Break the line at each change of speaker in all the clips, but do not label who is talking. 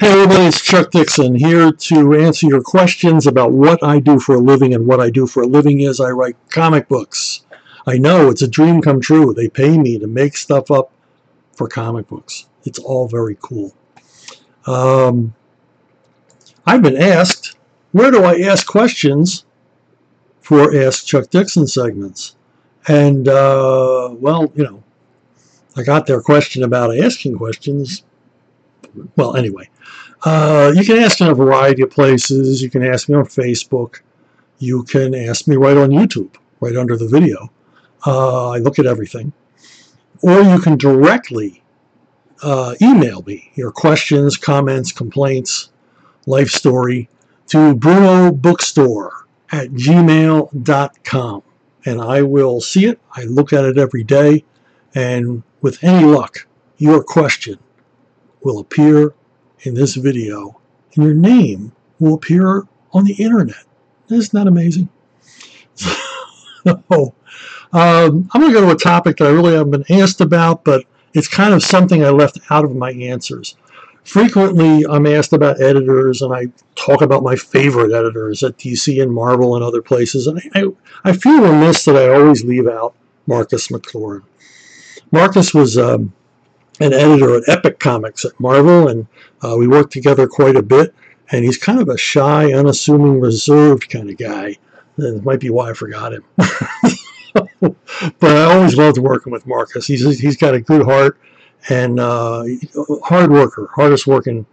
Hey everybody, it's Chuck Dixon here to answer your questions about what I do for a living. And what I do for a living is I write comic books. I know, it's a dream come true. They pay me to make stuff up for comic books. It's all very cool. I've been asked, where do I ask questions for Ask Chuck Dixon segments? And, well, you know, I got their question about asking questions. Well, anyway, you can ask in a variety of places. You can ask me on Facebook. You can ask me right on YouTube, right under the video. I look at everything. Or you can directly email me your questions, comments, complaints, life story to brunobookstore@gmail.com. And I will see it. I look at it every day. And with any luck, your question will appear in this video, and your name will appear on the internet. Isn't that amazing? So, I'm going to go to a topic that I really haven't been asked about, but it's kind of something I left out of my answers. Frequently, I'm asked about editors, and I talk about my favorite editors at DC and Marvel and other places, and I feel remiss that I always leave out Marcus McLaurin. Marcus was an editor at Epic Comics at Marvel, and we worked together quite a bit, and he's kind of a shy, unassuming, reserved kind of guy. That might be why I forgot him. But I always loved working with Marcus. He's got a good heart, and hard worker, hardest working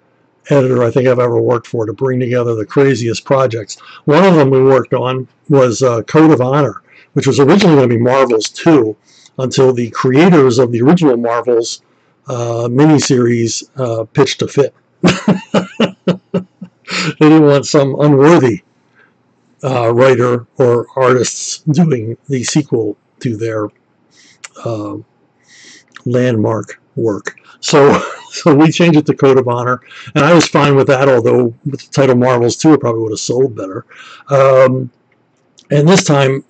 editor I think I've ever worked for, to bring together the craziest projects. One of them we worked on was Code of Honor, which was originally going to be Marvel's 2, until the creators of the original Marvel's miniseries pitched a fit. They didn't want some unworthy writer or artists doing the sequel to their landmark work. So we changed it to Code of Honor, and I was fine with that, although with the title Marvel's 2, it probably would have sold better. And this time,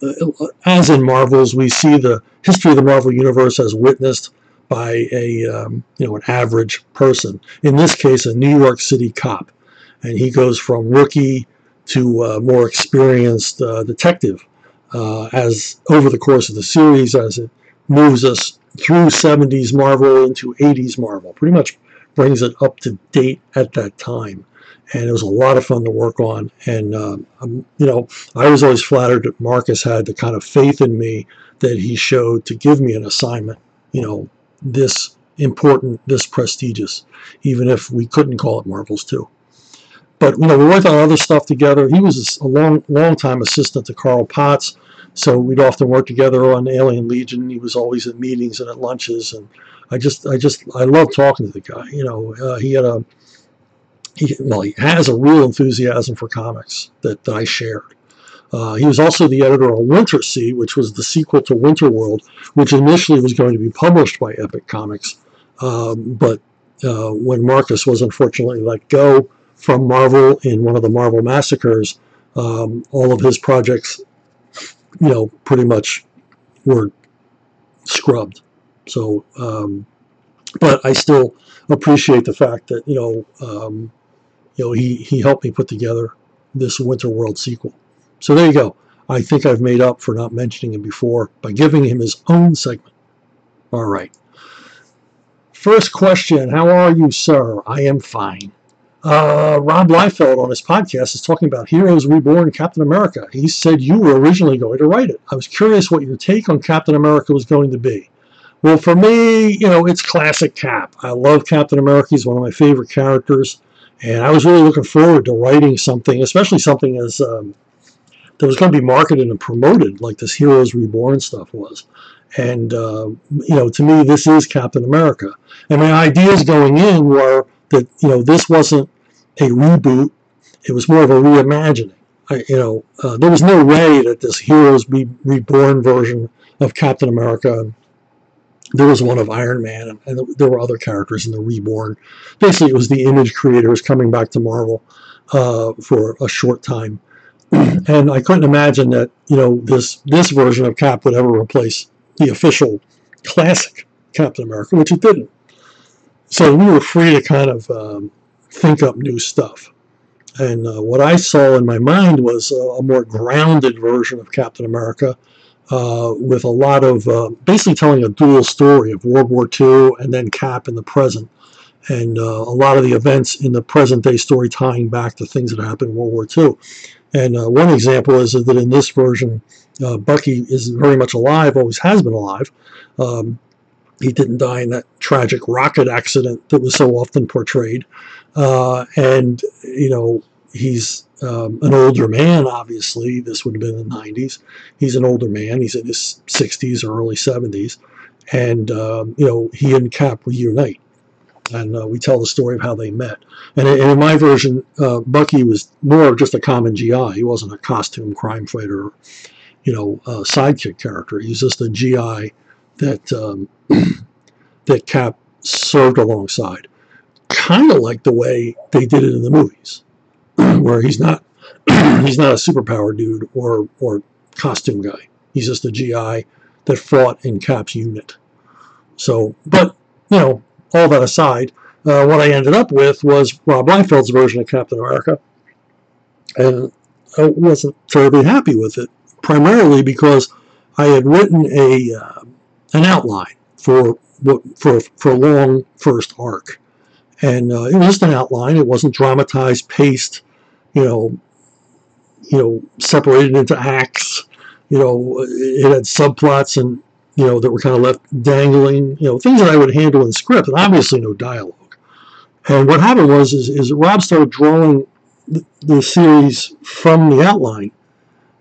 as in Marvel's, we see the history of the Marvel Universe as witnessed by an average person. In this case, a New York City cop, and he goes from rookie to more experienced detective as over the course of the series, as it moves us through 70s Marvel into 80s Marvel. Pretty much brings it up to date at that time. And it was a lot of fun to work on. And, I was always flattered that Marcus had the kind of faith in me that he showed to give me an assignment, this important, this prestigious, even if we couldn't call it Marvel's 2. But, we worked on other stuff together. He was a long time assistant to Carl Potts, so we'd often work together on Alien Legion. He was always at meetings and at lunches, and I love talking to the guy. He has a real enthusiasm for comics that I shared. He was also the editor of Winter Sea, which was the sequel to Winter World, which initially was going to be published by Epic Comics. But when Marcus was unfortunately let go from Marvel in one of the Marvel massacres, all of his projects, pretty much were scrubbed. So, but I still appreciate the fact that, he helped me put together this Winter World sequel. So there you go. I think I've made up for not mentioning him before by giving him his own segment. All right. First question, how are you, sir? I am fine. Rob Liefeld on his podcast is talking about Heroes Reborn Captain America. He said you were originally going to write it. I was curious what your take on Captain America was going to be. Well, for me, it's classic Cap. I love Captain America. He's one of my favorite characters. And I was really looking forward to writing something, especially something as that was going to be marketed and promoted like this Heroes Reborn stuff was. And, to me, this is Captain America. And my ideas going in were that, this wasn't a reboot. It was more of a reimagining. There was no way that this Heroes Reborn version of Captain America, there was one of Iron Man, and there were other characters in the Reborn. Basically, it was the Image creators coming back to Marvel for a short time. And I couldn't imagine that, this version of Cap would ever replace the official classic Captain America, which it didn't. So we were free to kind of think up new stuff. And what I saw in my mind was a more grounded version of Captain America, with a lot of basically telling a dual story of World War II and then Cap in the present, and a lot of the events in the present day story tying back to things that happened in World War II. And one example is that in this version, Bucky is very much alive, always has been alive. He didn't die in that tragic rocket accident that was so often portrayed. And, you know, he's an older man, obviously. This would have been in the 90s. He's an older man. He's in his 60s or early 70s. And, you know, he and Cap reunite. And we tell the story of how they met. And in my version, Bucky was more of just a common GI. He wasn't a costume crime fighter, you know, sidekick character. He was just a GI that that Cap served alongside. Kind of like the way they did it in the movies, where he's not a superpower dude or costume guy. He's just a GI that fought in Cap's unit. So, but, you know, all that aside, what I ended up with was Rob Liefeld's version of Captain America, and I wasn't terribly happy with it, primarily because I had written an outline for a long first arc, and it was just an outline. It wasn't dramatized, paced, you know, separated into acts. You know, it had subplots and, you know, that were kind of left dangling, you know, things that I would handle in script, and obviously no dialogue. And what happened was is Rob started drawing the series from the outline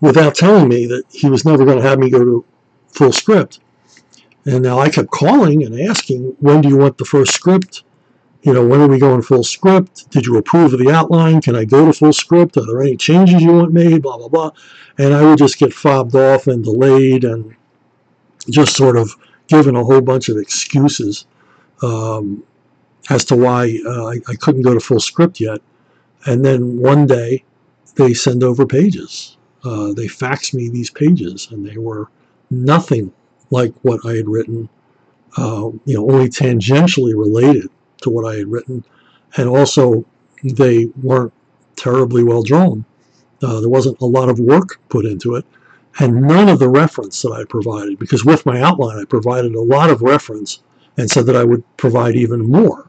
without telling me that he was never going to have me go to full script. And now I kept calling and asking, when do you want the first script? You know, when are we going full script? Did you approve of the outline? Can I go to full script? Are there any changes you want made? Blah, blah, blah. And I would just get fobbed off and delayed and just sort of given a whole bunch of excuses as to why I couldn't go to full script yet. And then one day they send over pages. They fax me these pages, and they were nothing like what I had written, you know, only tangentially related to what I had written. And also, they weren't terribly well drawn. There wasn't a lot of work put into it, and none of the reference that I provided, because with my outline I provided a lot of reference and said that I would provide even more.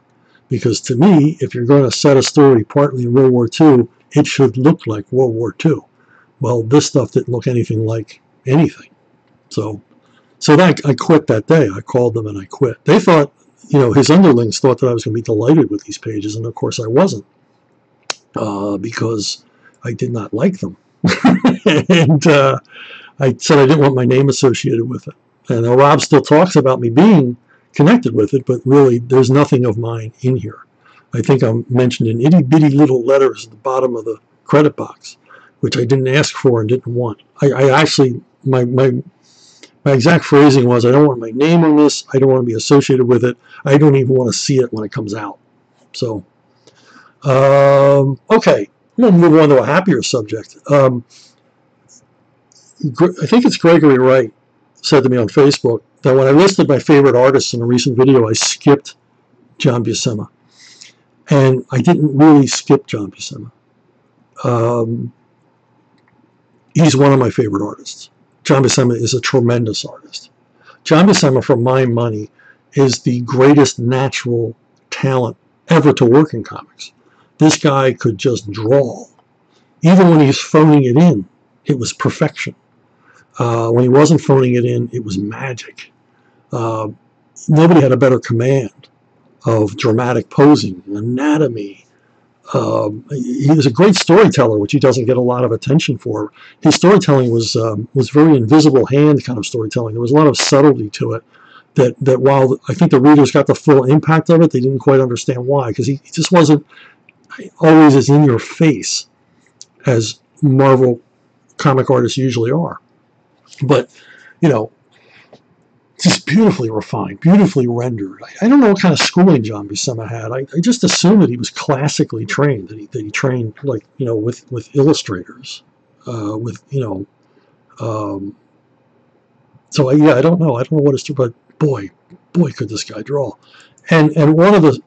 Because to me, if you're going to set a story partly in World War II, it should look like World War II. Well, this stuff didn't look anything like anything. So that I quit that day. I called them and I quit. They thought, you know, his underlings thought that I was going to be delighted with these pages, and of course I wasn't, because I did not like them. And I said I didn't want my name associated with it. And Rob still talks about me being connected with it, but really there's nothing of mine in here. I think I'm mentioned in itty-bitty little letters at the bottom of the credit box, which I didn't ask for and didn't want. I actually, my exact phrasing was, I don't want my name on this, I don't want to be associated with it, I don't even want to see it when it comes out. So, okay, I'm going to move on to a happier subject. I think it's Gregory Wright said to me on Facebook that when I listed my favorite artists in a recent video, I skipped John Buscema. And I didn't really skip John Buscema. He's one of my favorite artists. John Buscema is a tremendous artist. John Buscema, for my money, is the greatest natural talent ever to work in comics. This guy could just draw. Even when he's phoning it in, it was perfection. When he wasn't phoning it in, it was magic. Nobody had a better command of dramatic posing, anatomy. He was a great storyteller, which he doesn't get a lot of attention for. His storytelling was very invisible hand kind of storytelling. There was a lot of subtlety to it that while I think the readers got the full impact of it, they didn't quite understand why, because he just wasn't always as in your face as Marvel comic artists usually are. But, you know, just beautifully refined, beautifully rendered. I don't know what kind of schooling John Buscema had. I just assumed that he was classically trained, that he trained, like, you know, with illustrators, with, you know, so yeah, I don't know what it's, but boy, could this guy draw. And one of the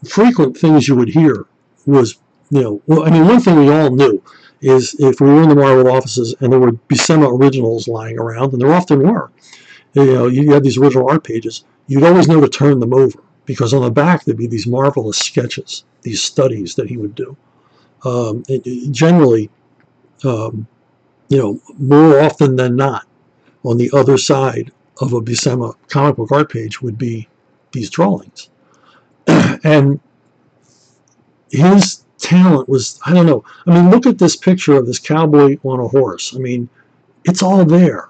frequent things you would hear was, well, I mean, one thing we all knew is if we were in the Marvel offices and there were Buscema originals lying around, and there often were, you had these original art pages, you'd always know to turn them over, because on the back there'd be these marvelous sketches, these studies that he would do. Generally, more often than not, on the other side of a Buscema comic book art page would be these drawings. And his talent was, I don't know. I mean, look at this picture of this cowboy on a horse. I mean, it's all there.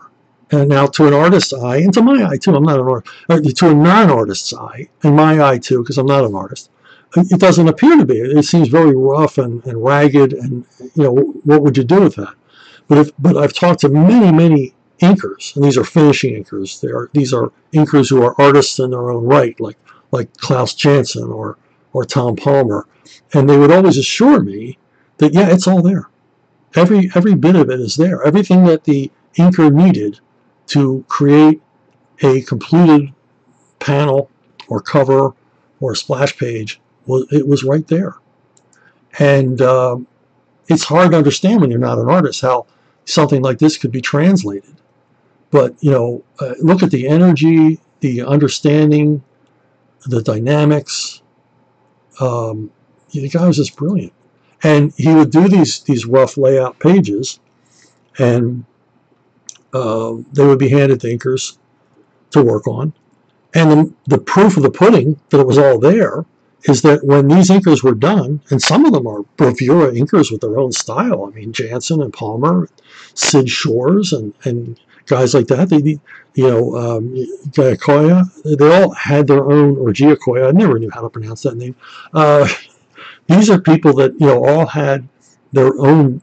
And now to an artist's eye, and to my eye too, I'm not an artist, to a non-artist's eye, and my eye too, because I'm not an artist, it doesn't appear to be. It seems very rough and ragged, and what would you do with that? But I've talked to many inkers, and these are finishing inkers. These are inkers who are artists in their own right, like Klaus Janson or Tom Palmer, and they would always assure me that yeah, it's all there. Every bit of it is there. Everything that the inker needed to create a completed panel or cover or a splash page, it was right there. And it's hard to understand when you're not an artist how something like this could be translated. But look at the energy, the understanding, the dynamics. The guy was just brilliant. And he would do these rough layout pages, and they would be handed to inkers to work on. And the proof of the pudding that it was all there is that when these inkers were done, and some of them are bravura inkers with their own style. I mean, Janson and Palmer, Sid Shores, and guys like that. Giacoya, they all had their own, or Giacoya, I never knew how to pronounce that name. These are people that all had their own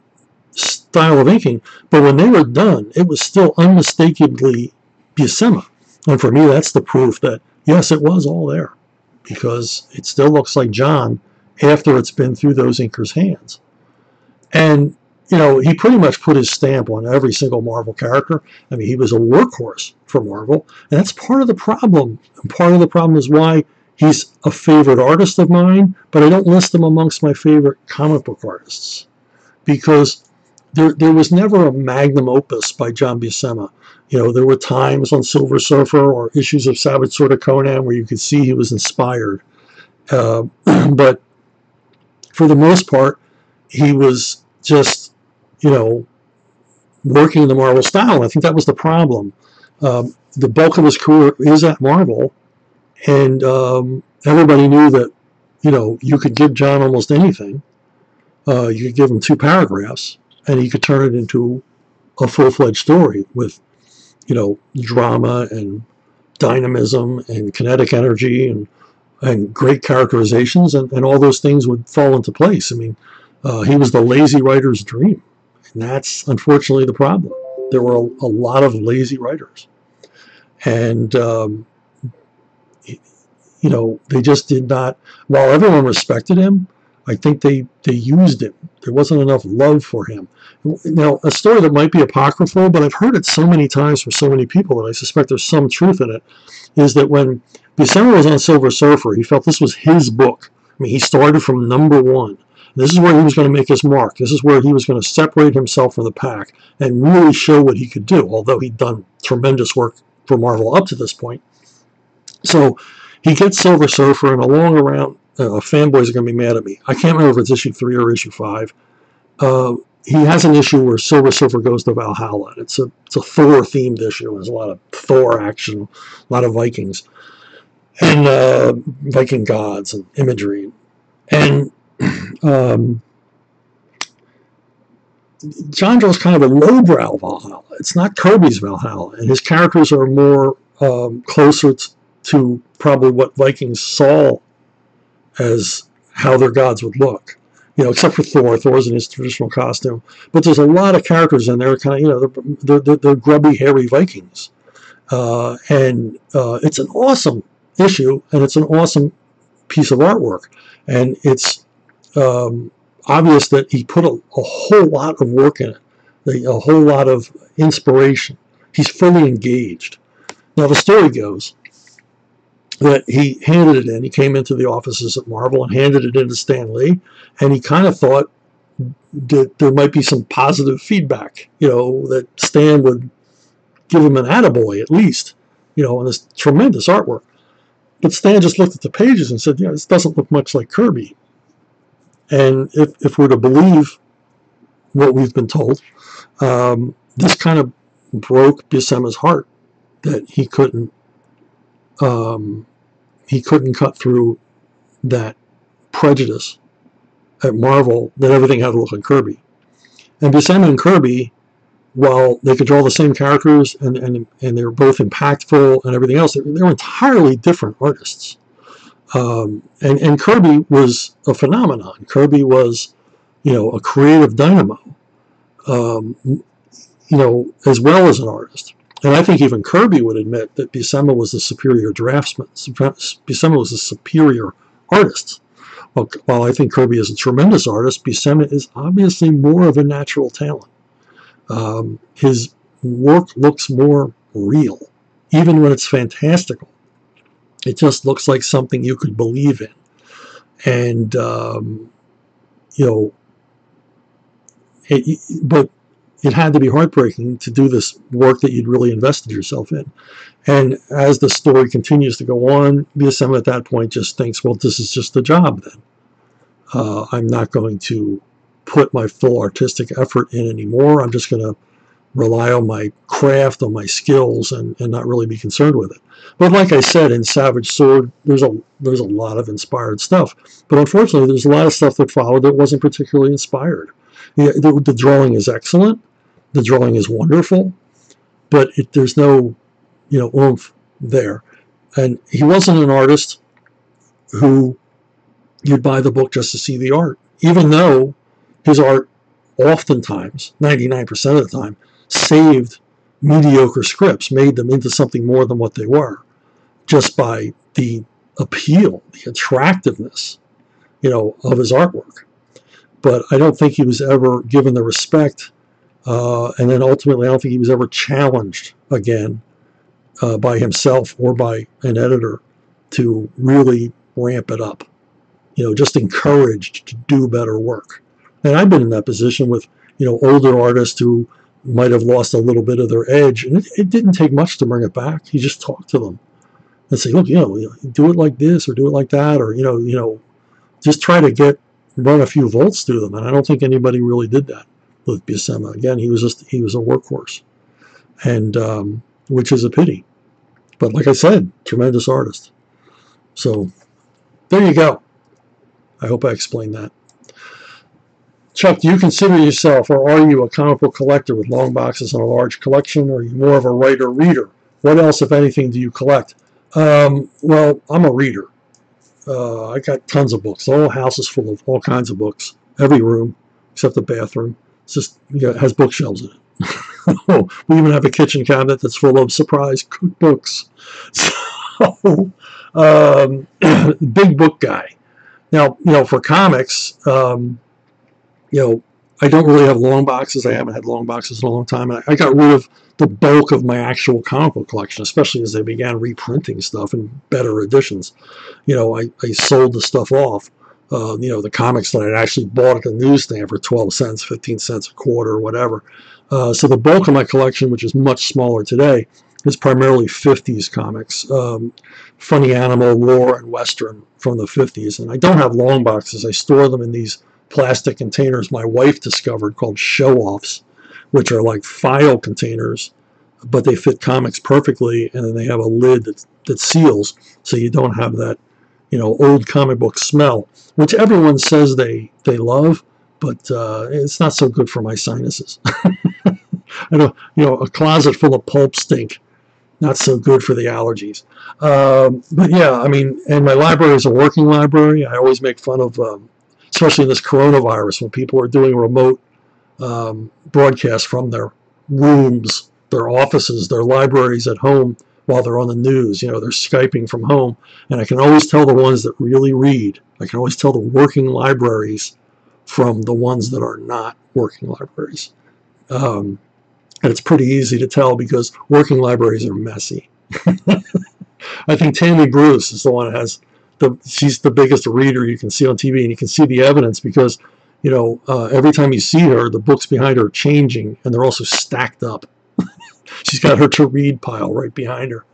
style of inking, but when they were done, it was still unmistakably Buscema. And for me, that's the proof that yes, it was all there, because it still looks like John after it's been through those inkers' hands. And he pretty much put his stamp on every single Marvel character. I mean, he was a workhorse for Marvel, and that's part of the problem. And part of the problem is why he's a favorite artist of mine, but I don't list him amongst my favorite comic book artists, because there was never a magnum opus by John Buscema. There were times on Silver Surfer or issues of Savage Sword of Conan where you could see he was inspired. But for the most part, he was just, working the Marvel style. I think that was the problem. The bulk of his career is at Marvel, and everybody knew that, you could give John almost anything. You could give him 2 paragraphs, and he could turn it into a full-fledged story with, drama and dynamism and kinetic energy and great characterizations, and all those things would fall into place. I mean, he was the lazy writer's dream, and that's unfortunately the problem. There were a lot of lazy writers, and they just did not. While everyone respected him, I think they used him. There wasn't enough love for him. Now, a story that might be apocryphal, but I've heard it so many times from so many people that I suspect there's some truth in it, is that when Buscema was on Silver Surfer, he felt this was his book. I mean, he started from #1. This is where he was going to make his mark. This is where he was going to separate himself from the pack and really show what he could do, although he'd done tremendous work for Marvel up to this point. So he gets Silver Surfer, and along around, fanboys are going to be mad at me. I can't remember if it's issue 3 or issue 5. He has an issue where Silver Surfer goes to Valhalla. It's a Thor-themed issue. There's a lot of Thor action, a lot of Vikings, and Viking gods and imagery. And John draws kind of a lowbrow Valhalla. It's not Kirby's Valhalla, and his characters are more closer to probably what Vikings saw as how their gods would look. Except for Thor. Thor's in his traditional costume. But there's a lot of characters in there, kind of, they're grubby, hairy Vikings. And it's an awesome issue, and it's an awesome piece of artwork. And it's obvious that he put a whole lot of work in it, a whole lot of inspiration. He's fully engaged. Now, the story goes that he handed it in. He came into the offices at Marvel and handed it in to Stan Lee, and he kind of thought that there might be some positive feedback, that Stan would give him an attaboy at least, on this tremendous artwork. But Stan just looked at the pages and said, this doesn't look much like Kirby. And if we're to believe what we've been told, this kind of broke Buscema's heart, that he couldn't cut through that prejudice at Marvel that everything had to look like Kirby. And Buscema and Kirby, while they could draw the same characters and they're both impactful and everything else, they're entirely different artists. And Kirby was a phenomenon. Kirby was, a creative dynamo, as well as an artist. And I think even Kirby would admit that Buscema was the superior draftsman. Buscema was the superior artist. While I think Kirby is a tremendous artist, Buscema is obviously more of a natural talent. His work looks more real, even when it's fantastical. It just looks like something you could believe in. And, but it had to be heartbreaking to do this work that you'd really invested yourself in. And as the story continues to go on, Buscema at that point just thinks, well, this is just a job then. I'm not going to put my full artistic effort in anymore. I'm just going to rely on my craft, on my skills, and not really be concerned with it. But like I said, in Savage Sword, there's a lot of inspired stuff. But unfortunately, there's a lot of stuff that followed that wasn't particularly inspired. The drawing is excellent. The drawing is wonderful, but there's no, oomph there. And he wasn't an artist who you'd buy the book just to see the art, even though his art oftentimes, 99% of the time, saved mediocre scripts, made them into something more than what they were, just by the appeal, the attractiveness, of his artwork. But I don't think he was ever given the respect, and then ultimately I don't think he was ever challenged again by himself or by an editor to really ramp it up, just encouraged to do better work. And I've been in that position with, older artists who might have lost a little bit of their edge, and it didn't take much to bring it back. You just talk to them and say, look, do it like this or do it like that, or, just try to run a few volts through them. And I don't think anybody really did that with Buscema. Again, he was a workhorse, and which is a pity. But like I said, tremendous artist. So there you go. I hope I explained that. Chuck, do you consider yourself, or are you, a comic book collector with long boxes and a large collection, or are you more of a writer-reader? What else, if anything, do you collect? Well, I'm a reader. I got tons of books. The whole house is full of all kinds of books. Every room, except the bathroom, it's just, it has bookshelves in it. We even have a kitchen cabinet that's full of surprise cookbooks. So, big book guy. Now, for comics, I don't really have long boxes. I haven't had long boxes in a long time. I got rid of the bulk of my actual comic book collection, especially as they began reprinting stuff in better editions. I sold the stuff off. The comics that I actually bought at the newsstand for 12 cents, 15 cents a quarter, or whatever. So the bulk of my collection, which is much smaller today, is primarily 50s comics. Funny Animal, War, and Western from the 50s. And I don't have long boxes. I store them in these plastic containers my wife discovered called show-offs, which are like file containers, but they fit comics perfectly, and then they have a lid that seals, so you don't have that, old comic book smell, which everyone says they love, but it's not so good for my sinuses. I know, a closet full of pulp stink, not so good for the allergies. But yeah, and my library is a working library. I always make fun of, especially in this coronavirus, when people are doing remote broadcasts from their rooms, their offices, their libraries at home while they're on the news. They're Skyping from home. And I can always tell the ones that really read. I can always tell the working libraries from the ones that are not working libraries. And it's pretty easy to tell because working libraries are messy. I think Tammy Bruce is the one that has she's the biggest reader you can see on TV, and you can see the evidence because, every time you see her, the books behind her are changing, and they're also stacked up. She's got her to read pile right behind her.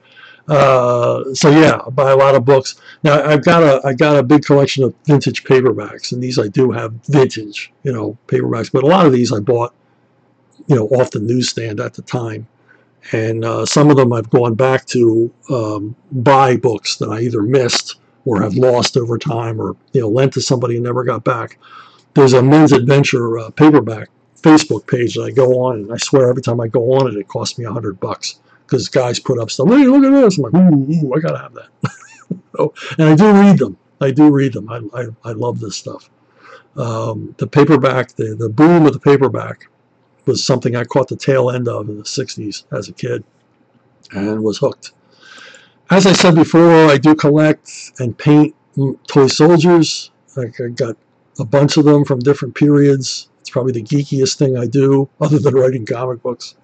So yeah, I buy a lot of books. Now I got a big collection of vintage paperbacks, and these I do have vintage, paperbacks. But a lot of these I bought, off the newsstand at the time, and some of them I've gone back to buy books that I either missed or have lost over time, or lent to somebody and never got back. There's a Men's Adventure paperback Facebook page that I go on, and I swear every time I go on it, it costs me $100 because guys put up stuff. Hey, look at this! I'm like, ooh, I gotta have that. And I do read them. I love this stuff. The paperback, the boom of the paperback was something I caught the tail end of in the 60s as a kid and was hooked. As I said before, I do collect and paint toy soldiers. I got a bunch of them from different periods. It's probably the geekiest thing I do other than writing comic books.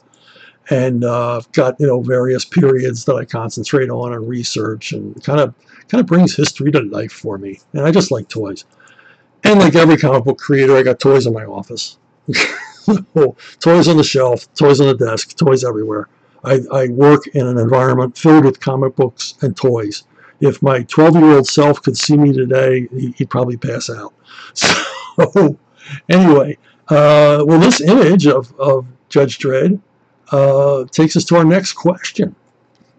And I've got, various periods that I concentrate on and research, and kind of brings history to life for me. And I just like toys. And like every comic book creator, I got toys in my office. Toys on the shelf, toys on the desk, toys everywhere. I work in an environment filled with comic books and toys. If my 12-year-old self could see me today, he'd probably pass out. So anyway, well, this image of Judge Dredd takes us to our next question.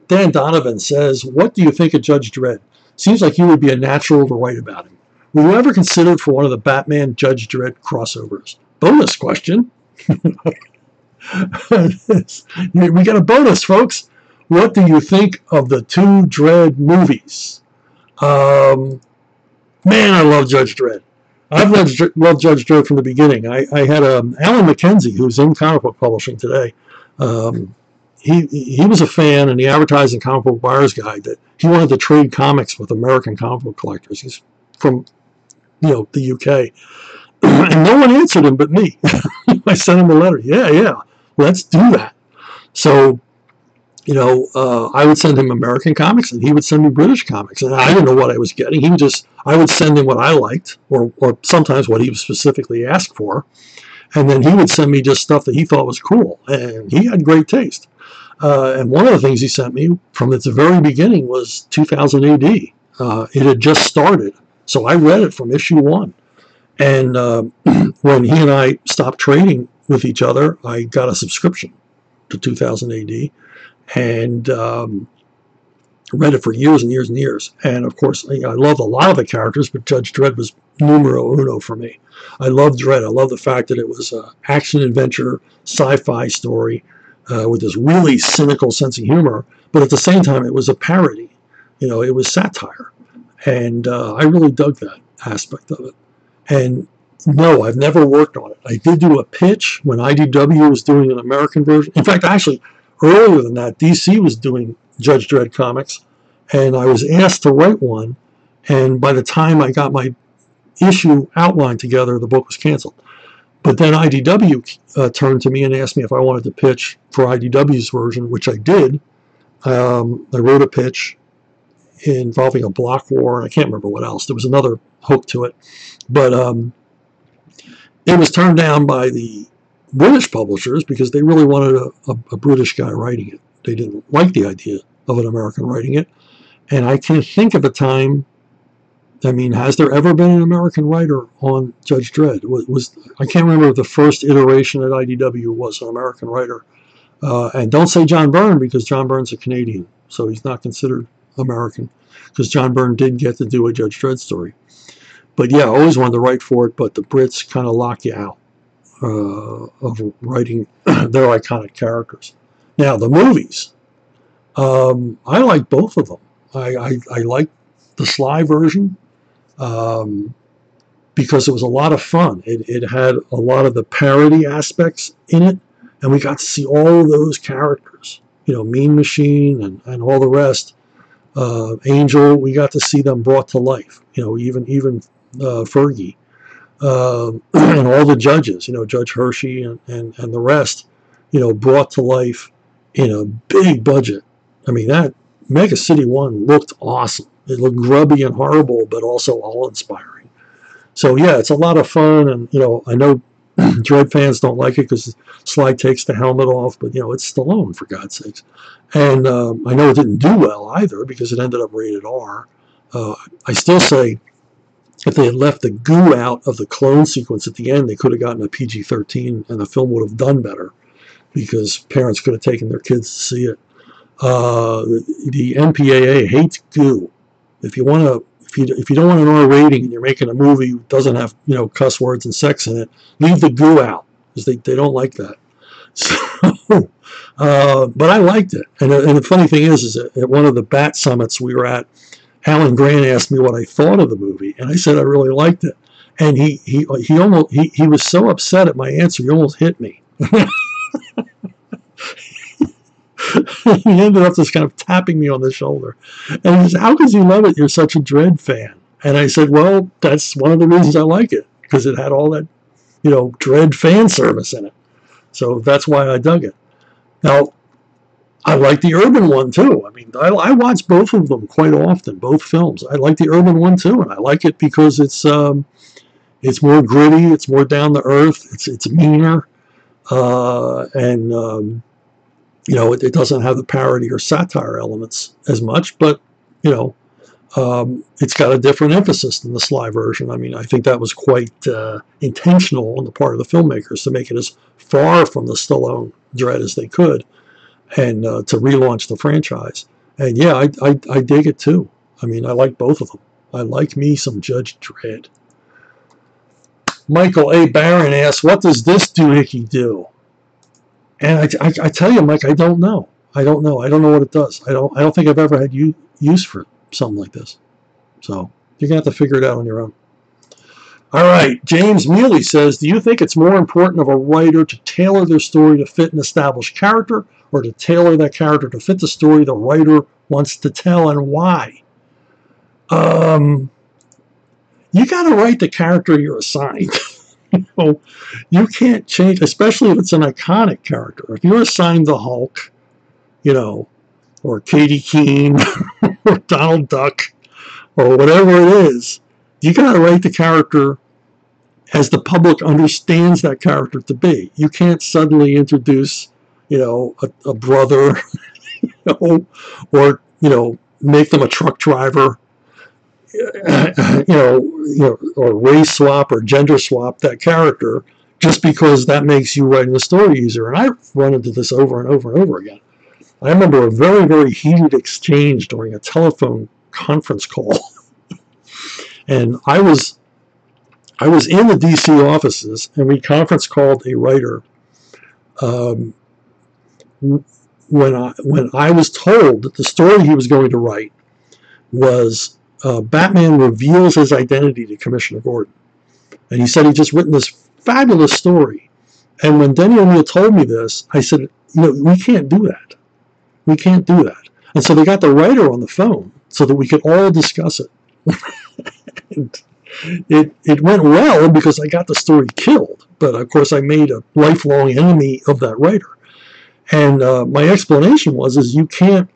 Dan Donovan says, what do you think of Judge Dredd? Seems like you would be a natural to write about him. Were you ever considered for one of the Batman Judge Dredd crossovers? Bonus question. We got a bonus, folks. What do you think of the two Dredd movies? Man, I love Judge Dredd. I've loved Judge Dredd from the beginning. I had Alan McKenzie, who's in comic book publishing today. He was a fan, and he advertised in Comic Book Buyer's Guide that he wanted to trade comics with American comic book collectors. He's from the UK. And no one answered him but me. I sent him a letter. Yeah, let's do that. So, I would send him American comics, and he would send me British comics. And I didn't know what I was getting. I would send him what I liked, or sometimes what he was specifically asked for. And then he would send me just stuff that he thought was cool. And he had great taste. And one of the things he sent me from its very beginning was 2000 AD. It had just started. So I read it from issue 1. And when he and I stopped trading with each other, I got a subscription to 2000 AD and read it for years and years and years. And of course, I loved a lot of the characters, but Judge Dredd was numero uno for me. I love Dredd. I love the fact that it was an action-adventure, sci-fi story with this really cynical sense of humor, but at the same time, it was a parody. It was satire. And I really dug that aspect of it. And no, I've never worked on it. I did do a pitch when IDW was doing an American version. In fact, actually, earlier than that, DC was doing Judge Dredd comics, and I was asked to write one, and by the time I got my issue outline together, the book was canceled. But then IDW turned to me and asked me if I wanted to pitch for IDW's version, which I did. I wrote a pitch involving a block war, and I can't remember what else. There was another hook to it. But it was turned down by the British publishers because they really wanted a British guy writing it. They didn't like the idea of an American writing it. And I can't think of a time, has there ever been an American writer on Judge Dredd? I can't remember if the first iteration at IDW was an American writer. And don't say John Byrne, because John Byrne's a Canadian, so he's not considered American, because John Byrne did get to do a Judge Dredd story. But yeah, I always wanted to write for it, but the Brits kind of lock you out of writing their iconic characters. Now, the movies, I like both of them. I like the Sly version because it was a lot of fun. It had a lot of the parody aspects in it, and we got to see all of those characters, Mean Machine and all the rest. Angel, we got to see them brought to life, even Fergie, and all the judges, Judge Hershey and the rest, brought to life in a big budget. That Mega City 1 looked awesome. It looked grubby and horrible, but also awe-inspiring. So yeah, it's a lot of fun, and I know Dread fans don't like it because Sly takes the helmet off, but it's Stallone, for God's sakes. And I know it didn't do well either because it ended up rated R. I still say if they had left the goo out of the clone sequence at the end, they could have gotten a PG-13 and the film would have done better because parents could have taken their kids to see it. The MPAA hates goo. If you don't want an R rating and you're making a movie that doesn't have cuss words and sex in it, leave the goo out because they don't like that. So, but I liked it. And the funny thing is at one of the Bat Summits we were at, Alan Grant asked me what I thought of the movie, and I said I really liked it. And he was so upset at my answer, he almost hit me. He ended up just kind of tapping me on the shoulder. And he said, "How could you love it? You're such a Dredd fan." And I said, "Well, that's one of the reasons I like it, because it had all that, Dredd fan service in it. So that's why I dug it." Now, I like the urban one too. I mean, I watch both of them quite often, both films. I like the urban one too, and I like it because it's more gritty, it's more down to earth, it's meaner, and it doesn't have the parody or satire elements as much, but it's got a different emphasis than the Sly version. I mean, I think that was quite intentional on the part of the filmmakers to make it as far from the Stallone Dredd as they could, and to relaunch the franchise. And yeah, I dig it too. I mean, I like both of them. I like me some Judge Dredd. Michael A. Barron asks, "What does this doohickey do?" And I tell you, Mike, I don't know. I don't know what it does. I don't think I've ever had use for something like this. So you're gonna have to figure it out on your own. All right, James Mealy says, "Do you think it's more important of a writer to tailor their story to fit an established character, or to tailor that character to fit the story the writer wants to tell, and why?" You got to write the character you're assigned. You can't change, especially if it's an iconic character. If you're assigned the Hulk, or Katie Keene, or Donald Duck, or whatever it is, you got to write the character as the public understands that character to be. You can't suddenly introduce, a brother, or make them a truck driver, or race swap or gender swap that character just because that makes you writing the story easier. And I've run into this over and over and over again. I remember a very, very heated exchange during a telephone conference call. And I was in the DC offices, and we conference called a writer when I was told that the story he was going to write was Batman reveals his identity to Commissioner Gordon. And he said he'd just written this fabulous story. And when Denny O'Neil told me this, I said, we can't do that. We can't do that. And so they got the writer on the phone so that we could all discuss it. And it went well because I got the story killed. But of course I made a lifelong enemy of that writer. And my explanation is you can't,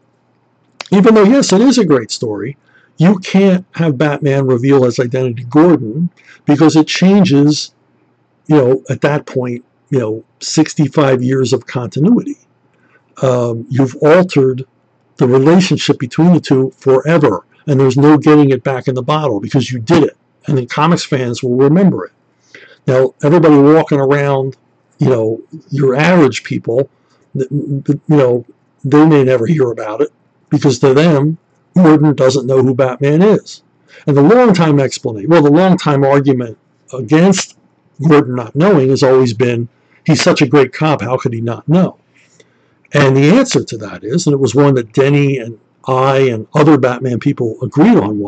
even though yes, it is a great story, you can't have Batman reveal his identity to Gordon because it changes, at that point, 65 years of continuity. You've altered the relationship between the two forever, and there's no getting it back in the bottle because you did it, and then comics fans will remember it. Now, everybody walking around, your average people, they may never hear about it because to them, Gordon doesn't know who Batman is. And the long-time argument against Gordon not knowing has always been, he's such a great cop, how could he not know? And the answer to that is, and it was one that Denny and I and other Batman people agreed on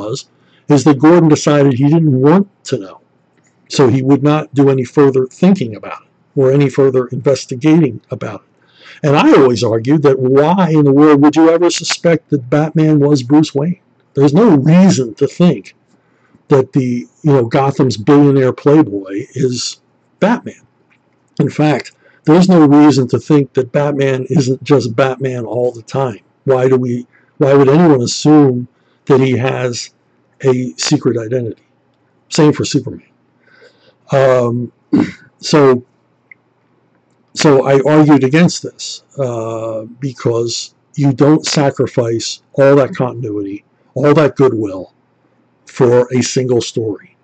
is that Gordon decided he didn't want to know. So he would not do any further thinking about it or any further investigating about it. And I always argued that why in the world would you ever suspect that Batman was Bruce Wayne? There's no reason to think that the Gotham's billionaire playboy is Batman. In fact, there's no reason to think that Batman isn't just Batman all the time. Why do we Why would anyone assume that he has a secret identity? Same for Superman. So I argued against this because you don't sacrifice all that continuity, all that goodwill for a single story.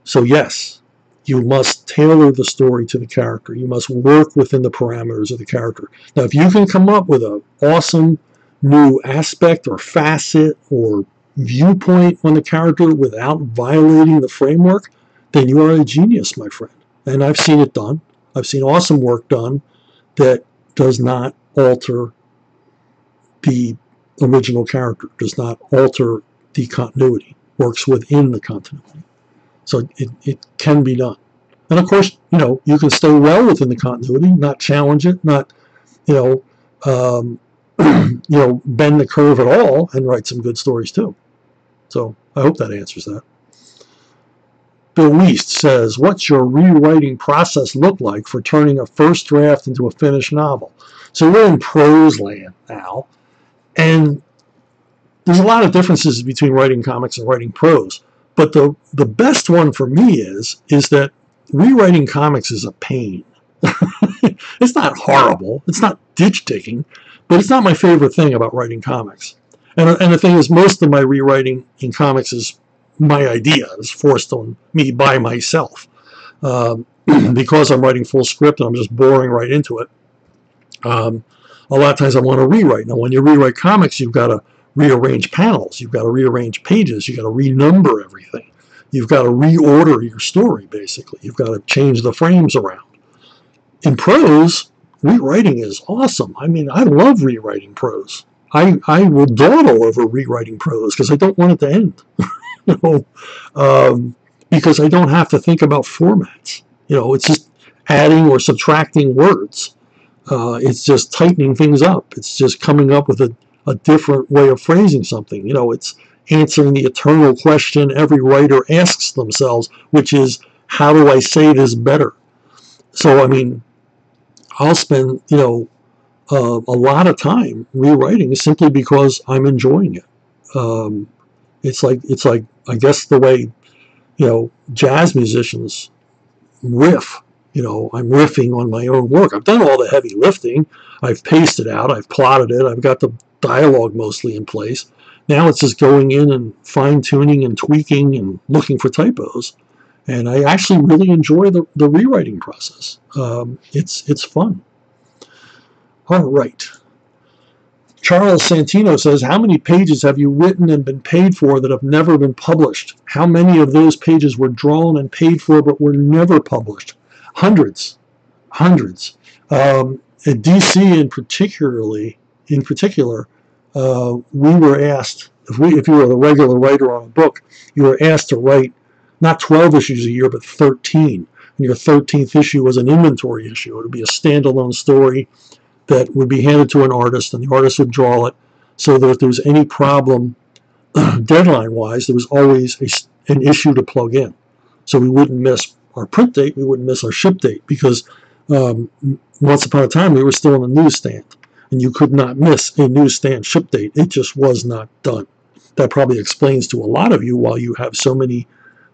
So yes, you must tailor the story to the character. You must work within the parameters of the character. Now, if you can come up with an awesome new aspect or facet or viewpoint on the character without violating the framework, then you are a genius, my friend. And I've seen it done. I've seen awesome work done that does not alter the original character, does not alter the continuity, works within the continuity. So it can be done. And of course, you can stay well within the continuity, not challenge it, not, bend the curve at all, and write some good stories too. So I hope that answers that. Bill Weist says, what's your rewriting process look like for turning a first draft into a finished novel? So we're in prose land now, and there's a lot of differences between writing comics and writing prose. But the best one for me is that rewriting comics is a pain. It's not horrible. It's not ditch digging, but it's not my favorite thing about writing comics. And the thing is, most of my rewriting in comics is my idea. It's forced on me by myself. Because I'm writing full script and I'm just boring right into it. A lot of times I want to rewrite. Now, when you rewrite comics, you've got to rearrange panels. You've got to rearrange pages. You've got to renumber everything. You've got to reorder your story, basically. You've got to change the frames around. In prose, rewriting is awesome. I mean, I love rewriting prose. I will dawdle over rewriting prose because I don't want it to end. Because I don't have to think about formats. It's just adding or subtracting words. It's just tightening things up. It's just coming up with a different way of phrasing something. It's answering the eternal question every writer asks themselves, which is, how do I say this better? So, I mean, I'll spend, a lot of time rewriting simply because I'm enjoying it. It's like I guess the way, jazz musicians riff. I'm riffing on my own work. I've done all the heavy lifting. I've paced it out. I've plotted it. I've got the dialogue mostly in place. Now it's just going in and fine-tuning and tweaking and looking for typos. And I actually really enjoy the rewriting process. It's fun. All right. Charles Santino says, how many pages have you written and been paid for that have never been published? How many of those pages were drawn and paid for but were never published? Hundreds. At DC in particular, we were asked, if you were a regular writer on a book, you were asked to write not 12 issues a year, but 13. And your 13th issue was an inventory issue. It would be a standalone story that would be handed to an artist, and the artist would draw it, so that if there was any problem deadline-wise, there was always an issue to plug in. So we wouldn't miss our print date, we wouldn't miss our ship date, because once upon a time we were still on the newsstand, and you could not miss a newsstand ship date. It just was not done. That probably explains to a lot of you why you have so many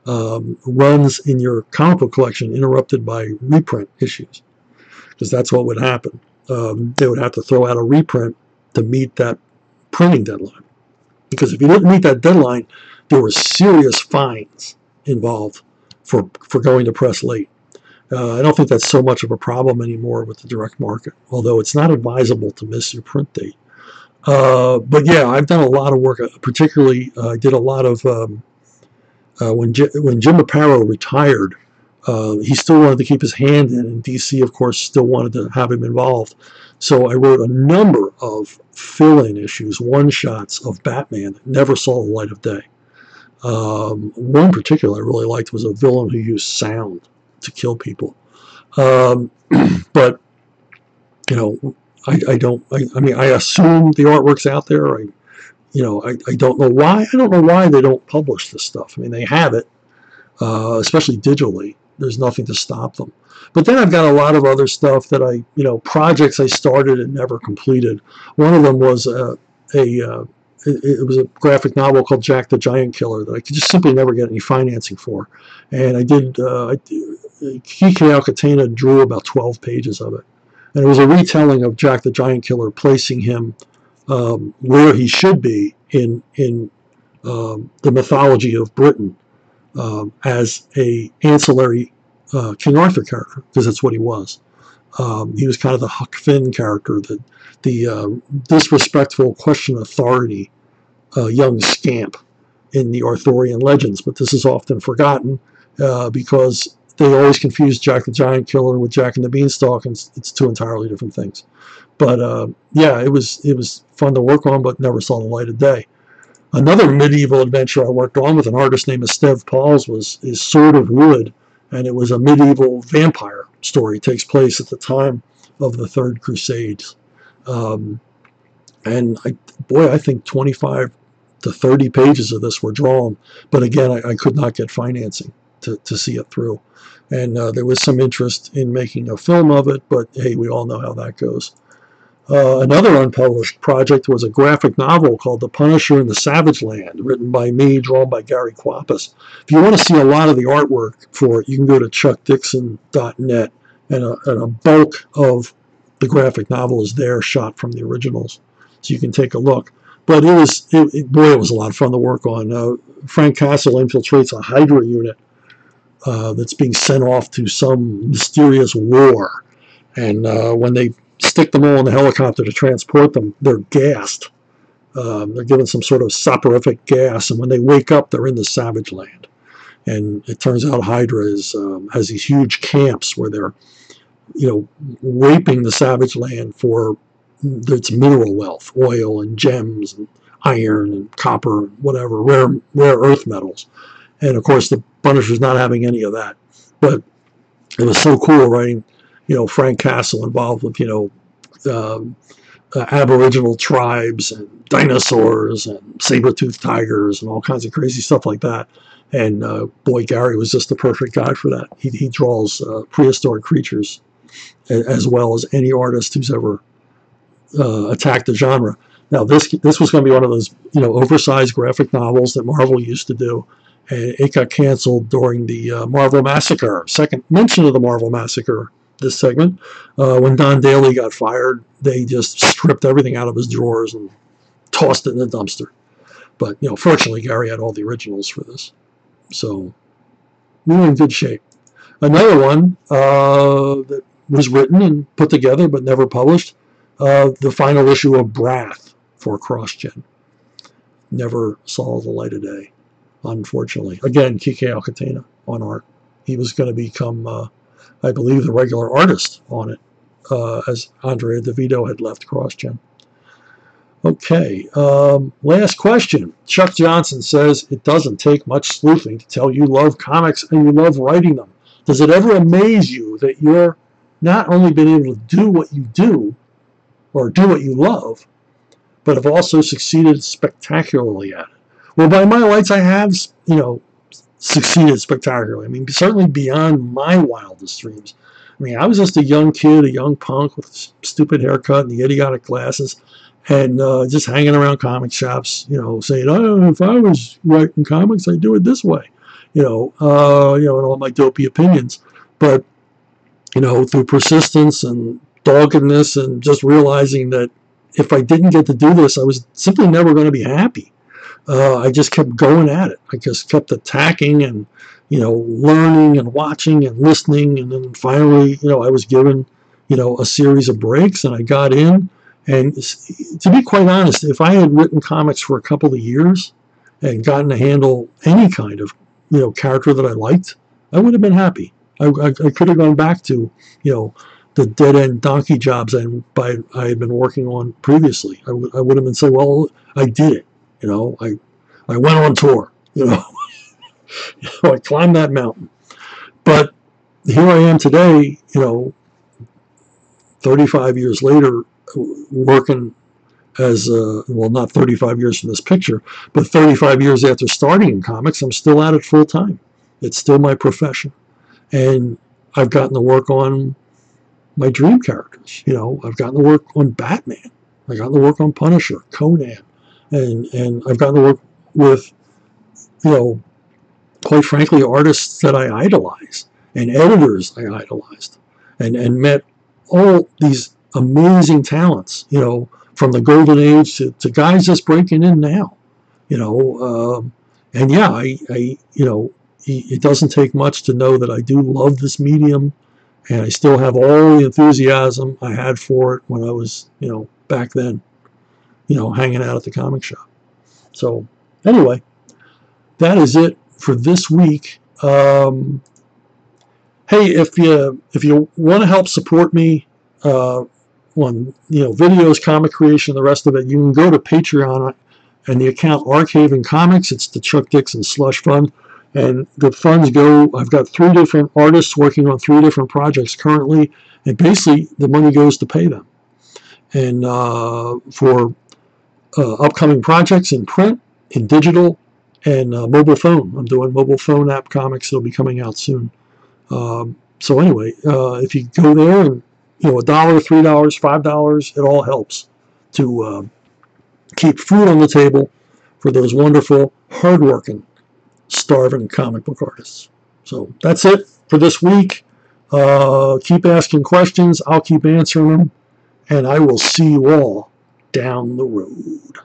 runs in your comic book collection interrupted by reprint issues, because that's what would happen. They would have to throw out a reprint to meet that printing deadline, because if you didn't meet that deadline, there were serious fines involved for going to press late. I don't think that's so much of a problem anymore with the direct market, although it's not advisable to miss your print date. But yeah, I've done a lot of work. Particularly, I did a lot of when Jim Aparo retired. He still wanted to keep his hand in, and DC, of course, still wanted to have him involved. So I wrote a number of fill-in issues, one-shots of Batman that never saw the light of day. One particular I really liked was a villain who used sound to kill people. But, I mean, I assume the artwork's out there. I don't know why. I don't know why they don't publish this stuff. I mean, they have it, especially digitally. There's nothing to stop them. But then I've got a lot of other stuff that projects I started and never completed. One of them was it was a graphic novel called Jack the Giant Killer that I could just simply never get any financing for. And Kike Alcatena drew about 12 pages of it. And it was a retelling of Jack the Giant Killer, placing him where he should be in the mythology of Britain as a ancillary King Arthur character, because that's what he was. He was kind of the Huck Finn character, the disrespectful, question authority young scamp in the Arthurian legends. But this is often forgotten because they always confuse Jack the Giant Killer with Jack and the Beanstalk, and it's two entirely different things. But yeah, it was fun to work on, but never saw the light of day. Another medieval adventure I worked on with an artist named Esteve Pauls is Sword of Wood, and it was a medieval vampire story. It takes place at the time of the Third Crusades. And I think 25 to 30 pages of this were drawn, but again, I could not get financing to see it through. And there was some interest in making a film of it, but hey, we all know how that goes. Another unpublished project was a graphic novel called The Punisher in the Savage Land, written by me, drawn by Gary Quapis. If you want to see a lot of the artwork for it, you can go to chuckdixon.net, and a bulk of the graphic novel is there, shot from the originals, so you can take a look. But it was a lot of fun to work on. Frank Castle infiltrates a Hydra unit that's being sent off to some mysterious war, and when they stick them all in the helicopter to transport them, they're gassed. They're given some sort of soporific gas, and when they wake up, they're in the Savage Land. And it turns out Hydra has these huge camps where they're, raping the Savage Land for its mineral wealth, oil and gems and iron and copper and whatever, rare earth metals. And of course, the Punisher's not having any of that. But it was so cool writing, Frank Castle involved with, Aboriginal tribes and dinosaurs and saber-toothed tigers and all kinds of crazy stuff like that. And boy, Gary was just the perfect guy for that. He draws prehistoric creatures as well as any artist who's ever attacked the genre. Now, this was going to be one of those, oversized graphic novels that Marvel used to do. And it got canceled during the Marvel Massacre. Second mention of the Marvel Massacre, this segment. When Don Daly got fired, they just stripped everything out of his drawers and tossed it in the dumpster. But, fortunately, Gary had all the originals for this. So, we were in good shape. Another one that was written and put together but never published, the final issue of Brath for CrossGen. Never saw the light of day, unfortunately. Again, Kike Alcatena on art. He was going to become, I believe, the regular artist on it, as Andrea DeVito had left CrossGen. Okay, last question. Chuck Johnson says, it doesn't take much sleuthing to tell you love comics and you love writing them. Does it ever amaze you that you're not only been able to do what you do, or do what you love, but have also succeeded spectacularly at it? Well, by my lights, I have, succeeded spectacularly. I mean, certainly beyond my wildest dreams. I mean, I was just a young kid, a young punk with a stupid haircut and the idiotic glasses, and just hanging around comic shops, saying, "Oh, if I was writing comics, I'd do it this way," and all my dopey opinions. But through persistence and doggedness, and just realizing that if I didn't get to do this, I was simply never going to be happy. I just kept going at it. I just kept attacking and, learning and watching and listening. And then finally, I was given, a series of breaks, and I got in. And to be quite honest, if I had written comics for a couple of years and gotten to handle any kind of, character that I liked, I would have been happy. I could have gone back to, the dead-end donkey jobs I had been working on previously. I would have been saying, well, I did it. I went on tour. I climbed that mountain. But here I am today, 35 years later, working as, not 35 years from this picture, but 35 years after starting in comics, I'm still at it full time. It's still my profession. And I've gotten to work on my dream characters. I've gotten to work on Batman. I've gotten to work on Punisher, Conan, and I've gotten to work with, you know, quite frankly, artists that I idolize and editors I idolized, and met all these amazing talents, you know, from the golden age to guys just breaking in now, you know. And yeah, you know, it doesn't take much to know that I do love this medium, and I still have all the enthusiasm I had for it when I was, you know, back then, you know, hanging out at the comic shop. So anyway, that is it for this week. Hey, if you want to help support me on, you know, videos, comic creation, the rest of it, you can go to Patreon and the account Archaven Comics. It's the Chuck Dixon Slush Fund, and the funds go. I've got 3 different artists working on 3 different projects currently, and basically the money goes to pay them, and for upcoming projects in print, in digital, and mobile phone. I'm doing mobile phone app comics. They'll be coming out soon. So anyway, if you go there and, you know, $1, $3, $5, it all helps to keep food on the table for those wonderful, hardworking, starving comic book artists. So that's it for this week. Keep asking questions. I'll keep answering them. And I will see you all down the road.